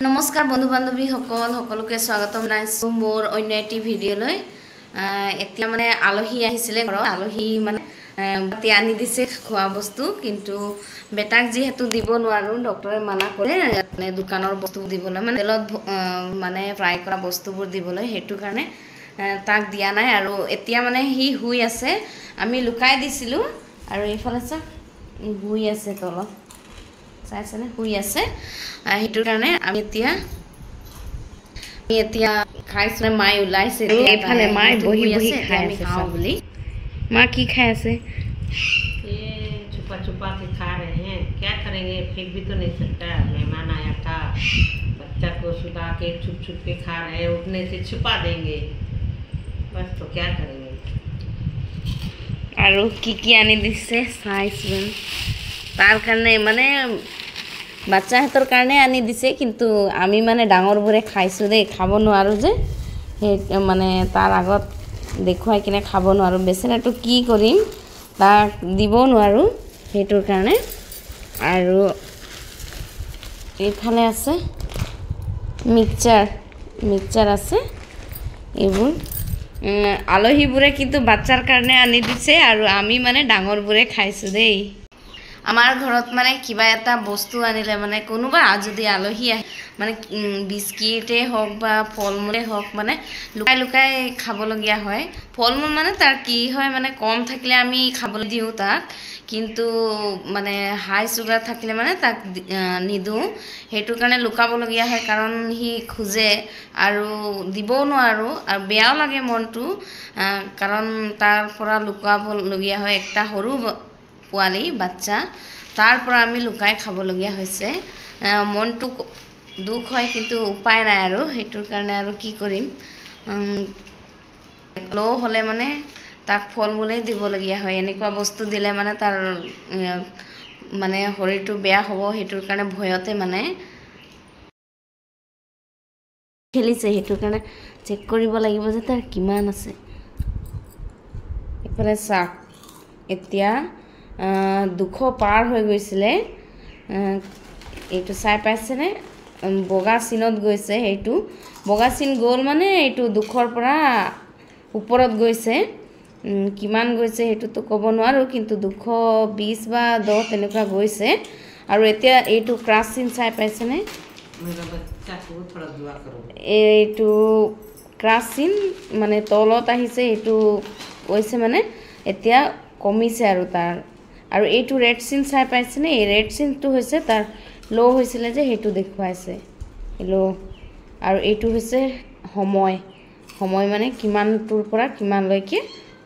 নমস্কাৰ বন্ধু বান্ধৱী সকলোকে স্বাগতম জনাইছো মোৰ অন্য এটি ভিডিঅ'লৈ। এতিয়া মানে আলহী আহিছিলে ঘৰত, আলহী মানে বাতি আনি দিছে খোৱা বস্তু, কিন্তু বেটাক যিহেতু দিব নোৱাৰো, ডক্টৰে মানা কৰে মানে দোকানৰ বস্তু দিবলৈ, মানে তেলত মানে ফ্ৰাই কৰা বস্তুবোৰ দিবলৈ, সেইটো কাৰণে তাক দিয়া নাই। আৰু এতিয়া মানে সি শুই আছে, আমি লুকাই দিছিলোঁ। আৰু এইফালে চাওক শুই আছে তলত, চাইছেনে শুই আছে। সেইটোৰ কাৰণে আমি এতিয়া খাইছোঁ। মায়ে ওলাইছে, এইফালে মায়ে বহি বহি খাই আছে বুলি। মা কি খাই আছে? छुपा छुपा के खा रहे हैं, क्या करेंगे, फेंक भी तो नहीं सकता। मेहमान आया था, बच्चा को सुला के छुप छुप के खा रहे हैं, उठने से छुपा देंगे बस, तो क्या करेंगे। আৰু কি আনি দিছে চাইছোঁ, তাৰ কাৰণে মানে বাচ্চাহঁতৰ কাৰণে আনি দিছে, কিন্তু আমি মানে ডাঙৰবোৰে খাইছোঁ দেই, খাব নোৱাৰোঁ যে, সেই মানে তাৰ আগত দেখুৱাই কিনে খাব নোৱাৰোঁ। বেচেৰাটো কি কৰিম, তাক দিবও নোৱাৰোঁ, সেইটোৰ কাৰণে। আৰু এইফালে আছে মিক্সচাৰ আছে। এইবোৰ আলহীবোৰে কিন্তু বাচ্চাৰ কাৰণে আনি দিছে, আৰু আমি মানে ডাঙৰবোৰে খাইছোঁ দেই। আমাৰ ঘৰত মানে কিবা এটা বস্তু আনিলে, মানে কোনোবা যদি আলহী আহে, মানে বিস্কিটেই হওক বা ফল মূলেই হওক, মানে লুকাই লুকাই খাবলগীয়া হয়। ফল মূল মানে তাৰ কি হয়, মানে কম থাকিলে আমি খাবলৈ দিওঁ তাক, কিন্তু মানে হাই চুগাৰ থাকিলে মানে তাক নিদিওঁ, সেইটো কাৰণে লুকাবলগীয়া হয়, কাৰণ সি খোজে আৰু দিবও নোৱাৰোঁ, আৰু বেয়াও লাগে মনটো, কাৰণ তাৰ পৰা লুকাবলগীয়া হয়। একটা সৰু পোৱালি বাচ্চা, তাৰ পৰা আমি লুকাই খাবলগীয়া হৈছে। মনটো দুখ হয়, কিন্তু উপায় নাই আৰু, সেইটোৰ কাৰণে আৰু কি কৰিম। ল' হ'লে মানে তাক ফল মূলেই দিবলগীয়া হয়। এনেকুৱা বস্তু দিলে মানে তাৰ মানে শৰীৰটো বেয়া হ'ব, সেইটোৰ কাৰণে ভয়তে মানে খেলিছে, সেইটোৰ কাৰণে চেক কৰিব লাগিব যে তাৰ কিমান আছে। এইফালে চাওক, এতিয়া 200 পাৰ হৈ গৈছিলে, এইটো চাই পাইছেনে, বগা চিনত গৈছে। সেইটো বগা চিন গ'ল মানে এইটো 200ৰ পৰা ওপৰত গৈছে। কিমান গৈছে সেইটোতো ক'ব নোৱাৰোঁ, কিন্তু 220 বা 10 তেনেকুৱা গৈছে। আৰু এতিয়া এইটো ক্ৰাছ চিন চাই পাইছেনে, এইটো ক্ৰাছ চিন মানে তলত আহিছে, এইটো কৈছে মানে এতিয়া কমিছে আৰু তাৰ। আৰু এইটো ৰেড চিন চাই পাইছেনে, এই ৰেড চিনটো হৈছে তাৰ ল' হৈছিলে যে, সেইটো দেখুৱাইছে ল'। আৰু এইটো হৈছে সময় মানে কিমানটোৰ পৰা কিমানলৈকে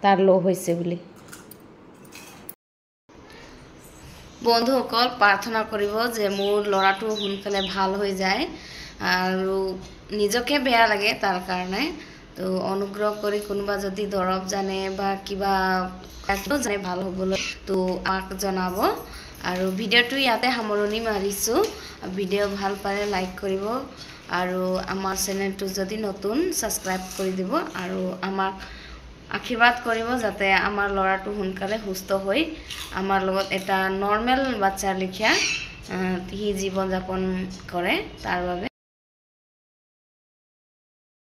তাৰ ল' হৈছে বুলি। বন্ধুসকল প্ৰাৰ্থনা কৰিব যে মোৰ ল'ৰাটো সোনকালে ভাল হৈ যায়, আৰু নিজকে বেয়া লাগে তাৰ কাৰণে। তো অনুগ্ৰহ কৰি কোনোবা যদি দৰৱ জানে বা কিবা জানে ভাল হ'বলৈ, তো আমাক জনাব। আৰু ভিডিঅ'টো ইয়াতে সামৰণি মাৰিছোঁ। ভিডিঅ' ভাল পালে লাইক কৰিব, আৰু আমাৰ চেনেলটো যদি নতুন ছাবস্ক্ৰাইব কৰি দিব, আৰু আমাক আশীৰ্বাদ কৰিব যাতে আমাৰ ল'ৰাটো সোনকালে সুস্থ হৈ আমাৰ লগত এটা নৰ্মেল বাচ্চাৰ লেখীয়া সি জীৱন যাপন কৰে, তাৰ বাবে